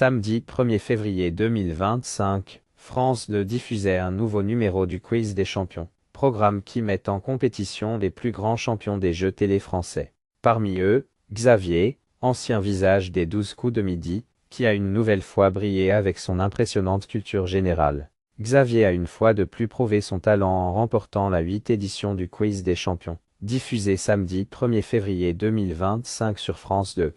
Samedi 1er février 2025, France 2 diffusait un nouveau numéro du Quiz des champions, programme qui met en compétition les plus grands champions des jeux télé français. Parmi eux, Xavier, ancien visage des 12 coups de midi, qui a une nouvelle fois brillé avec son impressionnante culture générale. Xavier a une fois de plus prouvé son talent en remportant la 8e édition du Quiz des champions, diffusée samedi 1er février 2025 sur France 2.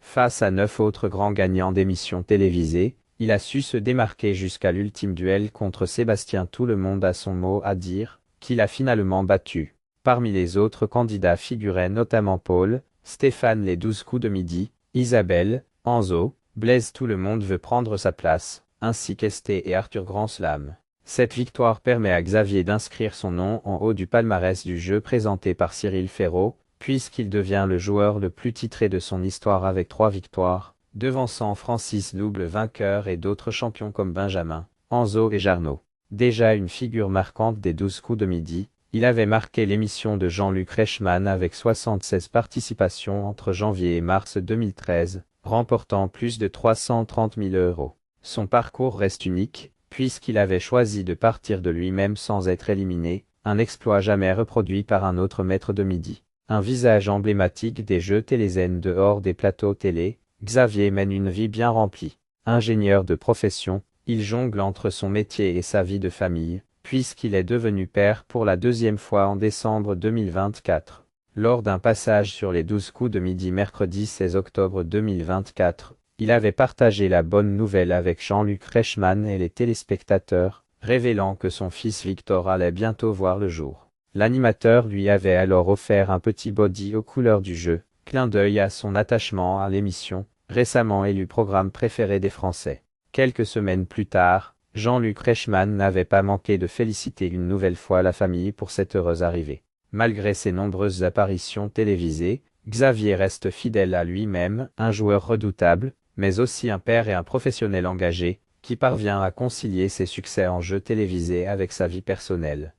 Face à 9 autres grands gagnants d'émissions télévisées, il a su se démarquer jusqu'à l'ultime duel contre Sébastien Tout le monde a son mot à dire, qu'il a finalement battu. Parmi les autres candidats figuraient notamment Paul, Stéphane les 12 coups de midi, Isabelle, Enzo, Blaise Tout le monde veut prendre sa place, ainsi qu'Esté et Arthur Grand Slam. Cette victoire permet à Xavier d'inscrire son nom en haut du palmarès du jeu présenté par Cyril Ferraud, puisqu'il devient le joueur le plus titré de son histoire avec 3 victoires, devançant Francis double vainqueur et d'autres champions comme Benjamin, Enzo et Jarno. Déjà une figure marquante des 12 coups de midi, il avait marqué l'émission de Jean-Luc Reichmann avec 76 participations entre janvier et mars 2013, remportant plus de 330 000 €. Son parcours reste unique, puisqu'il avait choisi de partir de lui-même sans être éliminé, un exploit jamais reproduit par un autre maître de midi. Un visage emblématique des jeux télézen dehors des plateaux télé, Xavier mène une vie bien remplie. Ingénieur de profession, il jongle entre son métier et sa vie de famille, puisqu'il est devenu père pour la 2e fois en décembre 2024. Lors d'un passage sur les 12 coups de midi mercredi 16 octobre 2024, il avait partagé la bonne nouvelle avec Jean-Luc Reichmann et les téléspectateurs, révélant que son fils Victor allait bientôt voir le jour. L'animateur lui avait alors offert un petit body aux couleurs du jeu, clin d'œil à son attachement à l'émission, récemment élu programme préféré des Français. Quelques semaines plus tard, Jean-Luc Reichmann n'avait pas manqué de féliciter une nouvelle fois la famille pour cette heureuse arrivée. Malgré ses nombreuses apparitions télévisées, Xavier reste fidèle à lui-même, un joueur redoutable, mais aussi un père et un professionnel engagé, qui parvient à concilier ses succès en jeu télévisé avec sa vie personnelle.